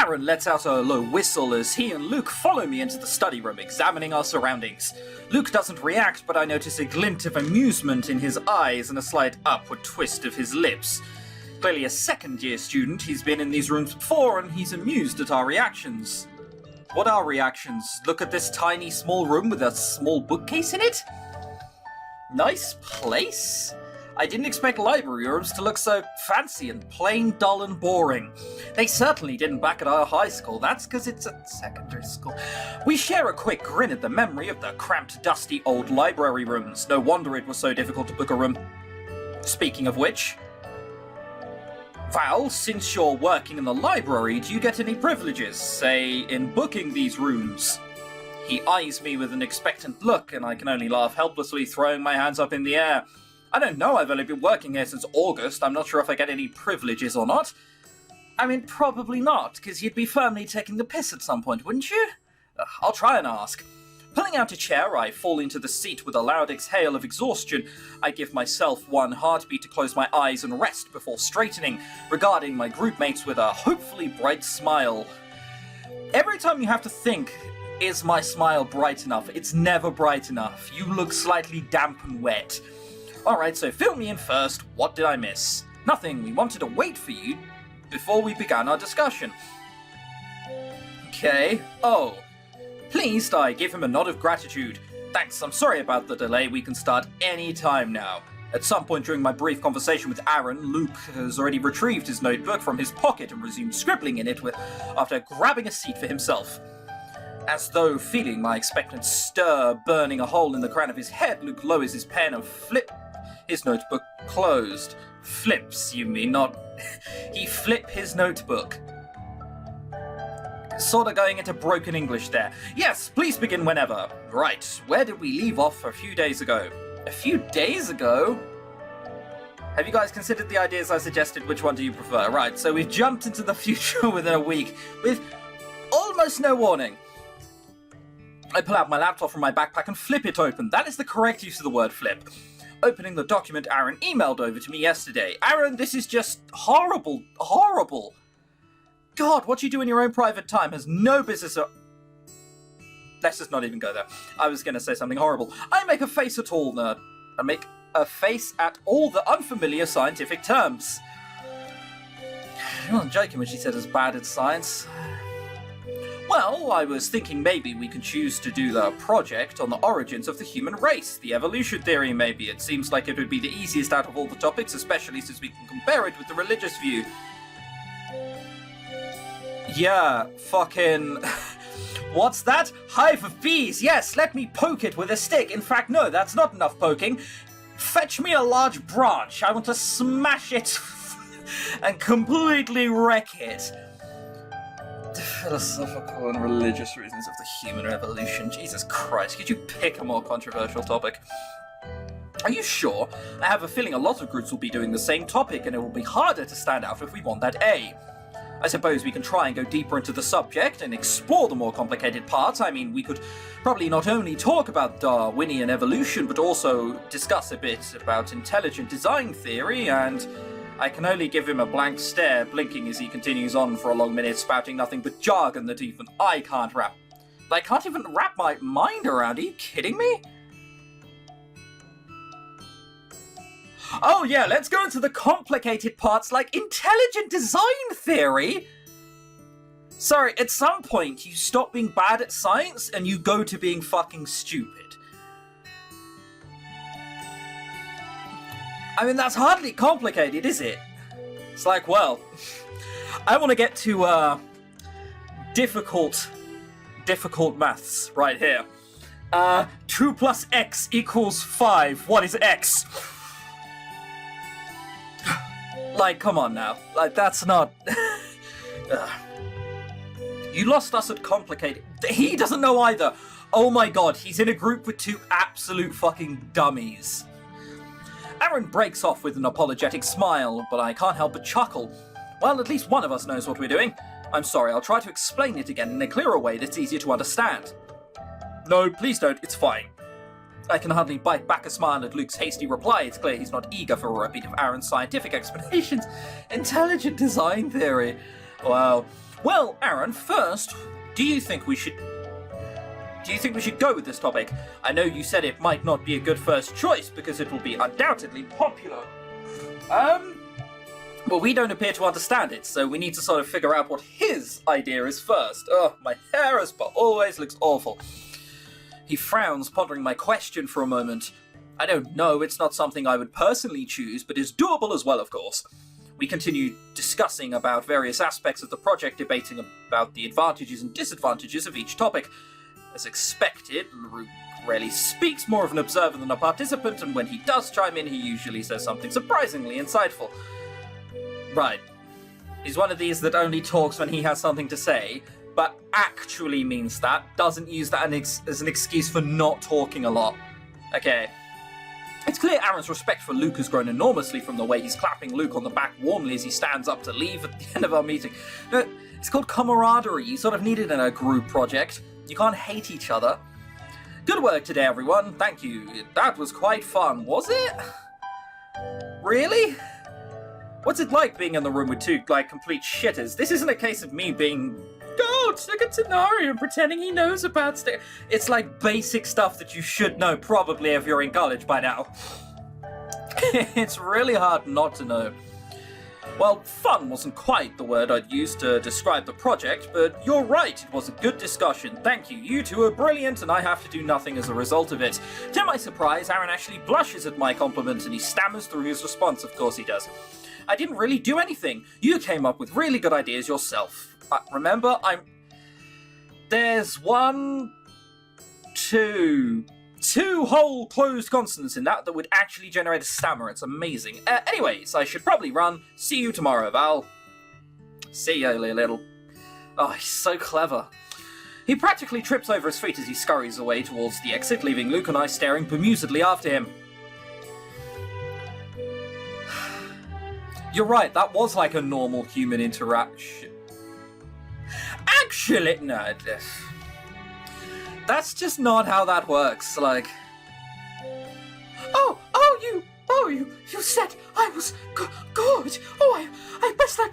Aaron lets out a low whistle as he and Luke follow me into the study room, examining our surroundings. Luke doesn't react, but I notice a glint of amusement in his eyes and a slight upward twist of his lips. Clearly a second-year student, he's been in these rooms before, and he's amused at our reactions. What are reactions? Look at this tiny, small room with a small bookcase in it? Nice place? I didn't expect library rooms to look so fancy and plain, dull and boring. They certainly didn't back at our high school, that's because it's a secondary school. We share a quick grin at the memory of the cramped, dusty old library rooms. No wonder it was so difficult to book a room. Speaking of which, Val, since you're working in the library, do you get any privileges, say, in booking these rooms? He eyes me with an expectant look, and I can only laugh helplessly, throwing my hands up in the air. I don't know, I've only been working here since August. I'm not sure if I get any privileges or not. I mean, probably not, because you'd be firmly taking the piss at some point, wouldn't you? I'll try and ask. Pulling out a chair, I fall into the seat with a loud exhale of exhaustion. I give myself one heartbeat to close my eyes and rest before straightening, regarding my groupmates with a hopefully bright smile. Every time you have to think, is my smile bright enough? It's never bright enough. You look slightly damp and wet. Alright, so fill me in first. What did I miss? Nothing. We wanted to wait for you before we began our discussion. Okay. Oh. Pleased, I give him a nod of gratitude. Thanks, I'm sorry about the delay. We can start any time now. At some point during my brief conversation with Aaron, Luke has already retrieved his notebook from his pocket and resumed scribbling in it after grabbing a seat for himself. As though feeling my expectant stir burning a hole in the crown of his head, Luke lowers his pen and flips his notebook closed. Flips, you mean, not... He flip his notebook. Sorta going into broken English there. Yes, please begin whenever. Right, where did we leave off a few days ago? A few days ago? Have you guys considered the ideas I suggested? Which one do you prefer? Right, so we've jumped into the future within a week, with almost no warning. I pull out my laptop from my backpack and flip it open. That is the correct use of the word flip. Opening the document Aaron emailed over to me yesterday. Aaron, this is just horrible. Horrible. God, what you do in your own private time has no business... Let's just not even go there. I was going to say something horrible. I make a face at all the... I make a face at all the unfamiliar scientific terms. I wasn't joking when she said it's bad at science. Well, I was thinking maybe we could choose to do the project on the origins of the human race, the evolution theory maybe. It seems like it would be the easiest out of all the topics, especially since we can compare it with the religious view. Yeah, fucking... What's that? Hive of bees! Yes, let me poke it with a stick. In fact, no, that's not enough poking. Fetch me a large branch. I want to smash it and completely wreck it. The philosophical and religious reasons of the human evolution. Jesus Christ, could you pick a more controversial topic? Are you sure? I have a feeling a lot of groups will be doing the same topic, and it will be harder to stand out if we want that A. I suppose we can try and go deeper into the subject and explore the more complicated parts. I mean, we could probably not only talk about Darwinian evolution, but also discuss a bit about intelligent design theory, and I can only give him a blank stare, blinking as he continues on for a long minute, spouting nothing but jargon that even I can't wrap. I can't even wrap my mind around. Are you kidding me? Oh yeah, let's go into the complicated parts like intelligent design theory. Sorry, at some point you stop being bad at science and you go to being fucking stupid. I mean, that's hardly complicated, is it? It's like, well, I want to get to difficult maths right here. 2 plus x equals 5. What is x? Like, come on now. Like, that's not... You lost us at complicated... He doesn't know either. Oh my god, he's in a group with two absolute fucking dummies. Aaron breaks off with an apologetic smile, but I can't help but chuckle. Well, at least one of us knows what we're doing. I'm sorry, I'll try to explain it again in a clearer way that's easier to understand. No, please don't, it's fine. I can hardly bite back a smile at Luke's hasty reply. It's clear he's not eager for a repeat of Aaron's scientific explanations. Intelligent design theory. Wow. Well, Aaron, first, do you think we should go with this topic? I know you said it might not be a good first choice because it will be undoubtedly popular. Well, we don't appear to understand it, so we need to sort of figure out what his idea is first. Oh, my hair, as per always, looks awful. He frowns, pondering my question for a moment. I don't know, it's not something I would personally choose, but is doable as well, of course. We continue discussing about various aspects of the project, debating about the advantages and disadvantages of each topic. As expected, Luke rarely speaks, more of an observer than a participant, and when he does chime in, he usually says something surprisingly insightful. Right. He's one of these that only talks when he has something to say, but actually means that, doesn't use that as an excuse for not talking a lot. Okay. It's clear Aaron's respect for Luke has grown enormously from the way he's clapping Luke on the back warmly as he stands up to leave at the end of our meeting. No, it's called camaraderie. You sort of need it in a group project. You can't hate each other. Good work today, everyone. Thank you. That was quite fun, was it? Really? What's it like being in the room with two, complete shitters? This isn't a case of me being, it's like a ChrisTenarium pretending he knows about stuff. It's like basic stuff that you should know, probably, if you're in college by now. It's really hard not to know. Well, fun wasn't quite the word I'd use to describe the project, but you're right, it was a good discussion. Thank you. You two are brilliant, and I have to do nothing as a result of it. To my surprise, Aaron actually blushes at my compliment, and he stammers through his response. Of course he does. I didn't really do anything. You came up with really good ideas yourself. Remember, there's two whole closed consonants in that would actually generate a stammer. It's amazing. Anyways, I should probably run. See you tomorrow, Val. See you, little. Oh, he's so clever. He practically trips over his feet as he scurries away towards the exit, leaving Luke and I staring bemusedly after him. You're right, that was like a normal human interaction. Actually, no, that's just not how that works, like... You said I was good. Oh, I better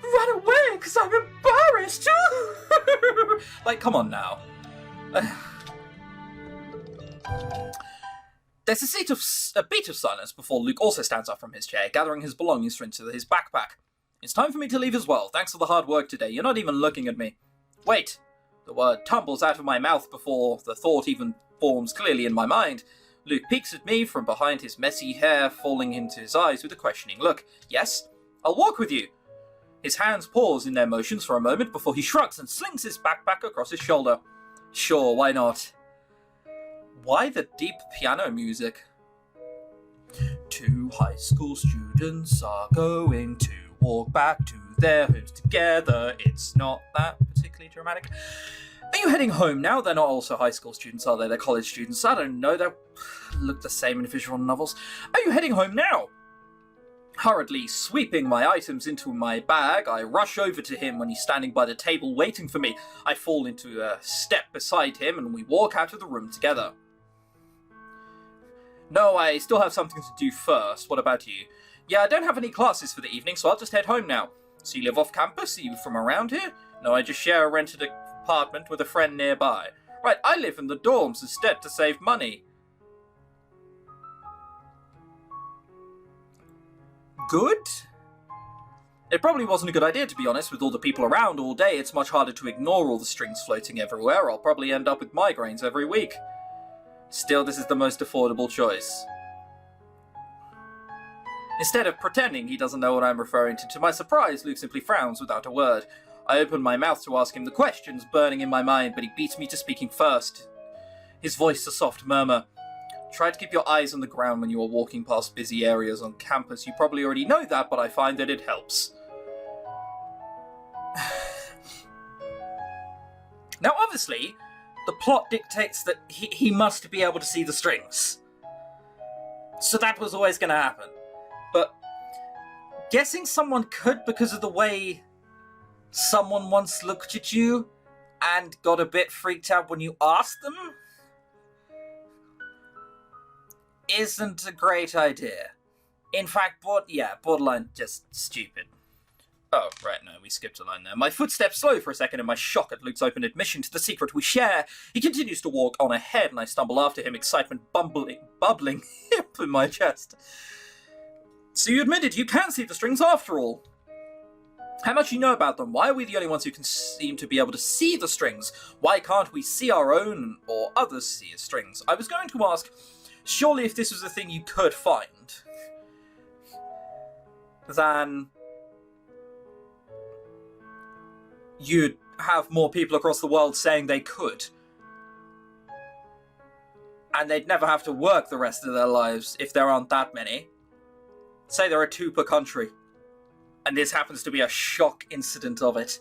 run away, because I'm embarrassed. Like, come on now. There's a beat of silence before Luke also stands up from his chair, gathering his belongings into his backpack. It's time for me to leave as well. Thanks for the hard work today. You're not even looking at me. Wait. The word tumbles out of my mouth before the thought even forms clearly in my mind. Luke peeks at me from behind his messy hair, falling into his eyes with a questioning look. Yes, I'll walk with you. His hands pause in their motions for a moment before he shrugs and slings his backpack across his shoulder. Sure, why not? Why the deep piano music? 2 high school students are going to walk back to their homes together. It's not that particularly dramatic. Are you heading home now? They're not also high school students, are they? They're college students. I don't know. They look the same in visual novels. Are you heading home now? Hurriedly sweeping my items into my bag, I rush over to him when he's standing by the table waiting for me. I fall into a step beside him and we walk out of the room together. No, I still have something to do first. What about you? Yeah, I don't have any classes for the evening, so I'll just head home now. So you live off campus? Are you from around here? No, I just share a rented apartment with a friend nearby. Right, I live in the dorms instead to save money. Good? It probably wasn't a good idea, to be honest. With all the people around all day, it's much harder to ignore all the strings floating everywhere. I'll probably end up with migraines every week. Still, this is the most affordable choice. Instead of pretending he doesn't know what I'm referring to my surprise, Luke simply frowns without a word. I open my mouth to ask him the questions burning in my mind, but he beats me to speaking first. His voice a soft murmur. Try to keep your eyes on the ground when you are walking past busy areas on campus. You probably already know that, but I find that it helps. Now, obviously, the plot dictates that he must be able to see the strings. So that was always going to happen. But guessing someone could because of the way someone once looked at you and got a bit freaked out when you asked them isn't a great idea. In fact, borderline just stupid. Oh, right, no, we skipped a line there. My footsteps slow for a second in my shock at Luke's open admission to the secret we share. He continues to walk on ahead, and I stumble after him, excitement bubbling up in my chest. So you admitted you can see the strings after all. How much you know about them? Why are we the only ones who can seem to be able to see the strings? Why can't we see our own or others see the strings? I was going to ask, surely if this was a thing you could find, then you'd have more people across the world saying they could. And they'd never have to work the rest of their lives if there aren't that many. Say there are 2 per country. And this happens to be a shock incident of it.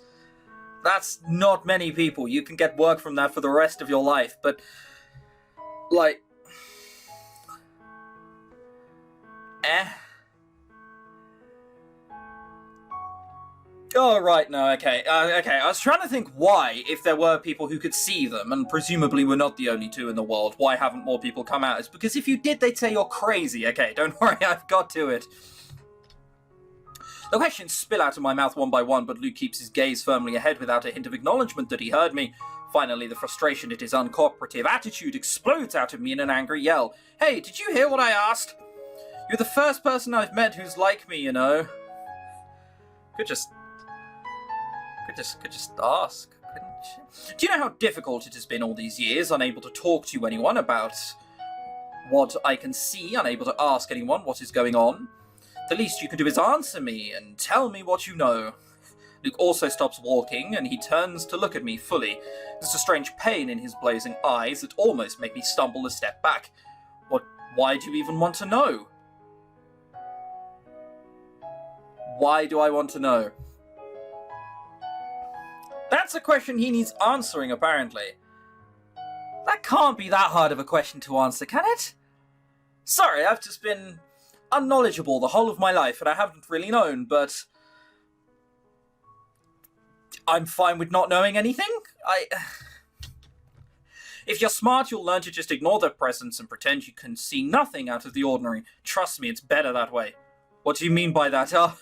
That's not many people. You can get work from that for the rest of your life, but, like, Oh, right, no, okay. Okay, I was trying to think why, if there were people who could see them, and presumably we're not the only 2 in the world, why haven't more people come out? It's because if you did, they'd say you're crazy. Okay, don't worry, I've got to it. The questions spill out of my mouth one by one, but Luke keeps his gaze firmly ahead without a hint of acknowledgement that he heard me. Finally, the frustration at his uncooperative attitude explodes out of me in an angry yell. Hey, did you hear what I asked? You're the first person I've met who's like me, you know. Could just ask, couldn't you? Do you know how difficult it has been all these years, unable to talk to anyone about what I can see, unable to ask anyone what is going on? The least you can do is answer me and tell me what you know. Luke also stops walking, and he turns to look at me fully. There's a strange pain in his blazing eyes that almost make me stumble a step back. Why do you even want to know? Why do I want to know? That's a question he needs answering, apparently. That can't be that hard of a question to answer, can it? Sorry, I've just been unknowledgeable the whole of my life, and I haven't really known, but I'm fine with not knowing anything. If you're smart, you'll learn to just ignore their presence and pretend you can see nothing out of the ordinary. Trust me, it's better that way. What do you mean by that, huh?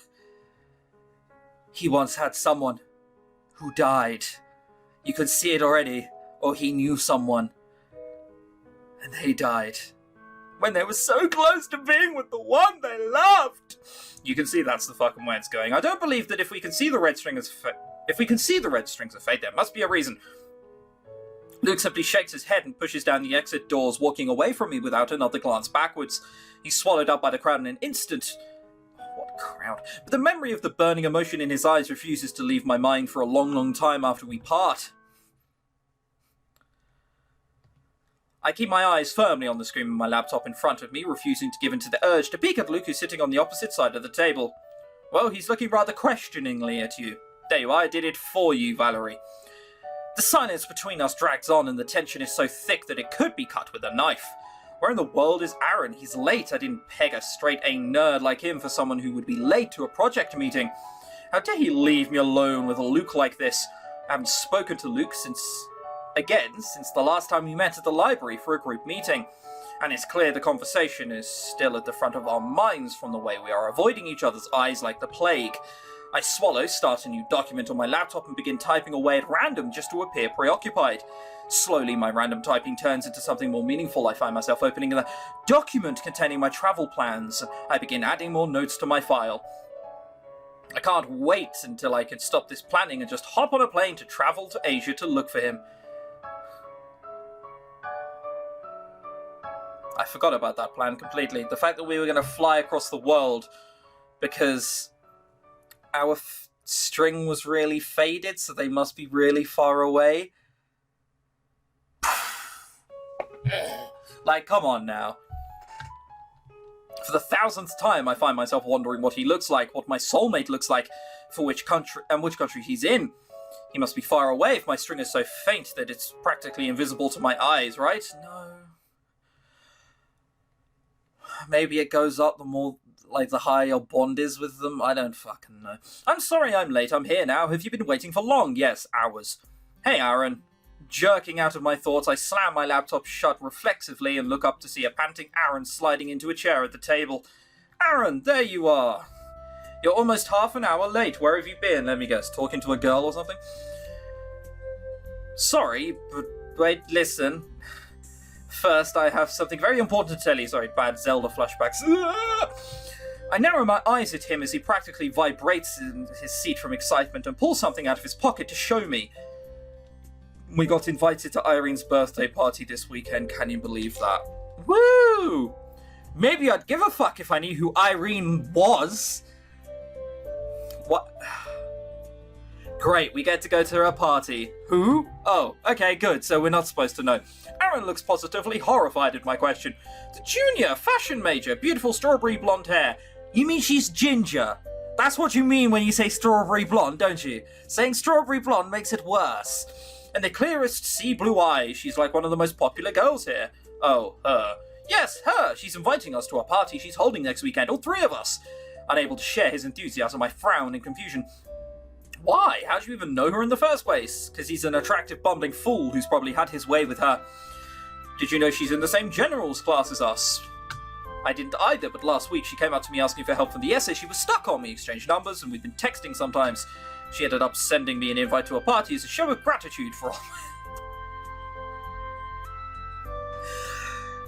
He once had someone who died. You could see it already, or he knew someone, and they died when they were so close to being with the one they loved. You can see that's the fucking way it's going. I don't believe that if we can see the red strings of fate, there must be a reason. Luke simply shakes his head and pushes down the exit doors, walking away from me without another glance backwards. He's swallowed up by the crowd in an instant. What crowd? But the memory of the burning emotion in his eyes refuses to leave my mind for a long, long time after we part. I keep my eyes firmly on the screen of my laptop in front of me, refusing to give in to the urge to peek at Luke, who's sitting on the opposite side of the table. Well, he's looking rather questioningly at you. There you are, I did it for you, Valerie. The silence between us drags on, and the tension is so thick that it could be cut with a knife. Where in the world is Aaron? He's late. I didn't peg a straight-A nerd like him for someone who would be late to a project meeting. How dare he leave me alone with a Luke like this? I haven't spoken to Luke since the last time we met at the library for a group meeting. And it's clear the conversation is still at the front of our minds from the way we are avoiding each other's eyes like the plague. I swallow, start a new document on my laptop, and begin typing away at random just to appear preoccupied. Slowly, my random typing turns into something more meaningful. I find myself opening a document containing my travel plans. I begin adding more notes to my file. I can't wait until I can stop this planning and just hop on a plane to travel to Asia to look for him. I forgot about that plan completely. The fact that we were going to fly across the world because our string was really faded, so they must be really far away. Like, come on now. For the 1000th time, I find myself wondering what he looks like, what my soulmate looks like, for which country he's in. He must be far away if my string is so faint that it's practically invisible to my eyes, right? No. Maybe it goes up the more, the higher your bond is with them. I don't fucking know. I'm sorry I'm late. I'm here now. Have you been waiting for long? Yes, hours. Hey, Aaron. Jerking out of my thoughts, I slam my laptop shut reflexively and look up to see a panting Aaron sliding into a chair at the table. Aaron, there you are. You're almost half an hour late. Where have you been? Let me guess. Talking to a girl or something? Sorry, but wait, listen. First, I have something very important to tell you. Sorry, bad Zelda flashbacks. I narrow my eyes at him as he practically vibrates in his seat from excitement and pulls something out of his pocket to show me. We got invited to Irene's birthday party this weekend. Can you believe that? Woo! Maybe I'd give a fuck if I knew who Irene was. What? Great, we get to go to her party. Who? Oh, okay, good, so we're not supposed to know. Aaron looks positively horrified at my question. The junior fashion major, beautiful strawberry blonde hair. You mean she's ginger? That's what you mean when you say strawberry blonde, don't you? Saying strawberry blonde makes it worse. And the clearest sea blue eyes. She's like one of the most popular girls here. Oh, her. Yes, her. She's inviting us to a party she's holding next weekend, all three of us. Unable to share his enthusiasm, I frown in confusion. Why? How do you even know her in the first place? Because he's an attractive, bumbling fool who's probably had his way with her. Did you know she's in the same generals class as us? I didn't either, but last week she came up to me asking for help from the essay. She was stuck on me, exchanged numbers, and we've been texting sometimes. She ended up sending me an invite to a party as a show of gratitude for all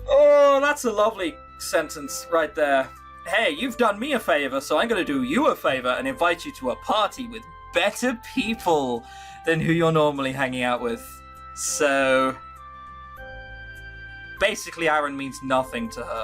Oh, that's a lovely sentence right there. Hey, you've done me a favour, so I'm going to do you a favour and invite you to a party with better people than who you're normally hanging out with. So basically, Aaron means nothing to her.